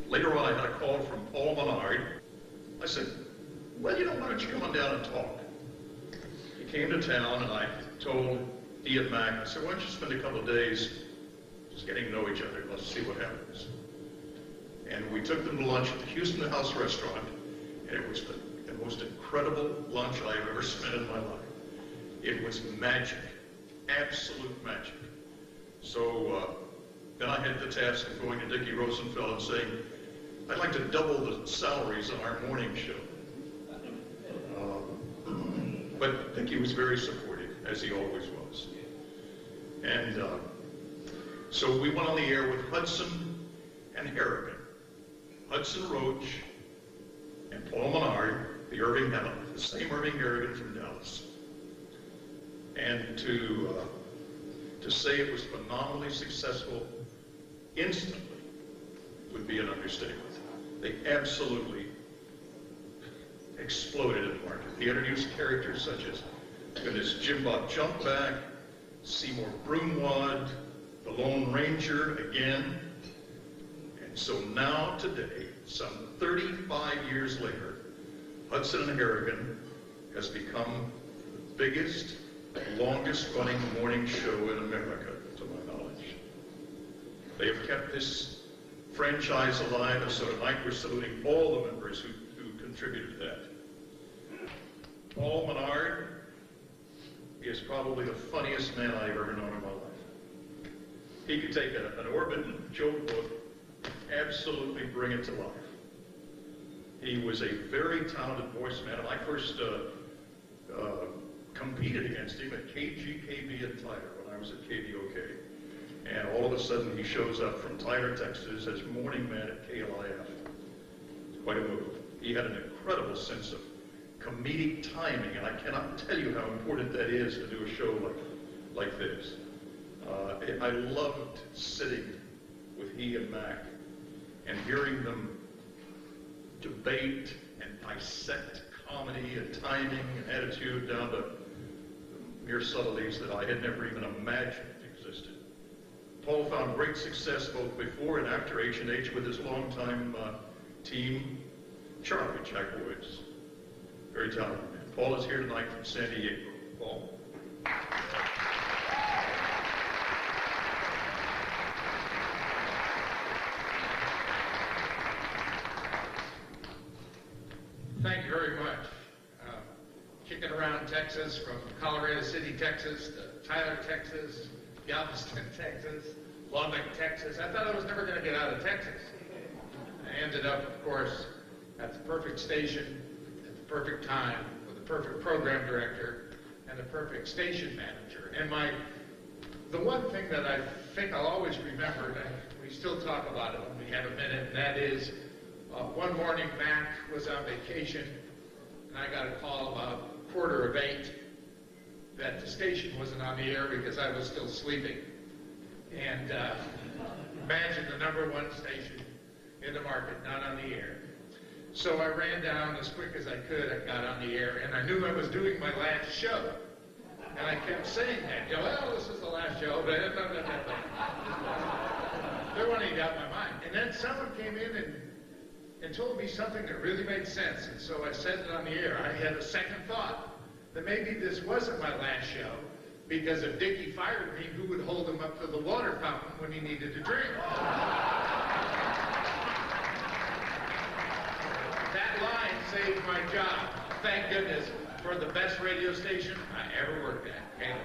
Later on, I had a call from Paul Menard. I said, well, why don't you come on down and talk? He came to town, and I told he and Mac, I said, why don't you spend a couple of days just getting to know each other. Let's see what happens. And we took them to lunch at the Houston House restaurant, and it was the most incredible lunch I've ever spent in my life. It was magic, absolute magic. So then I had the task of going to Dickie Rosenfeld and saying, I'd like to double the salaries on our morning show. But Dickie was very supportive, as he always was. And so we went on the air with Hudson and Harrigan. Hudson Roach and Paul Menard, the same Irving Harrigan from Dallas. And to say it was phenomenally successful instantly would be an understatement. They absolutely exploded in the market. They introduced characters such as Jim Bob Jumpback, Seymour Broomwad, the Lone Ranger again. And so now today, some 35 years later, Hudson and Harrigan has become the biggest, longest running morning show in America, to my knowledge. They have kept this franchise alive, and so tonight we're saluting all the members who contributed to that. Paul Menard is probably the funniest man I've ever known in my life. He could take an Orban joke book, absolutely bring it to life. He was a very talented voice man, and I first competed against him at KGKB in Tyler when I was at KDOK. And all of a sudden he shows up from Tyler, Texas as morning man at KLIF. It's quite a move. He had an incredible sense of comedic timing, and I cannot tell you how important that is to do a show like this. I loved sitting with he and Mac and hearing them debate and dissect comedy and timing and attitude down to mere subtleties that I had never even imagined existed. Paul found great success both before and after H&H with his longtime team, Charlie Jack Woods. Very talented man. Paul is here tonight from San Diego. Paul. Thank you very much. Kicking around Texas, from Colorado City, Texas, to Tyler, Texas, Galveston, Texas, Lubbock, Texas. I thought I was never going to get out of Texas. I ended up, of course, at the perfect station, at the perfect time, with the perfect program director, and the perfect station manager. And the one thing that I think I'll always remember, and we still talk about it when we have a minute, and that is, one morning Mac was on vacation, and I got a call about 7:45 that the station wasn't on the air because I was still sleeping. And imagine the #1 station in the market, not on the air. So I ran down as quick as I could. I got on the air, and I knew I was doing my last show. And I kept saying that, well, this is the last show, but they're running out my mind. And then someone came in and told me something that really made sense. And so I said it on the air. I had a second thought that maybe this wasn't my last show, because if Dickie fired me, who would hold him up to the water fountain when he needed a drink? That line saved my job. Thank goodness for the best radio station I ever worked at. Okay?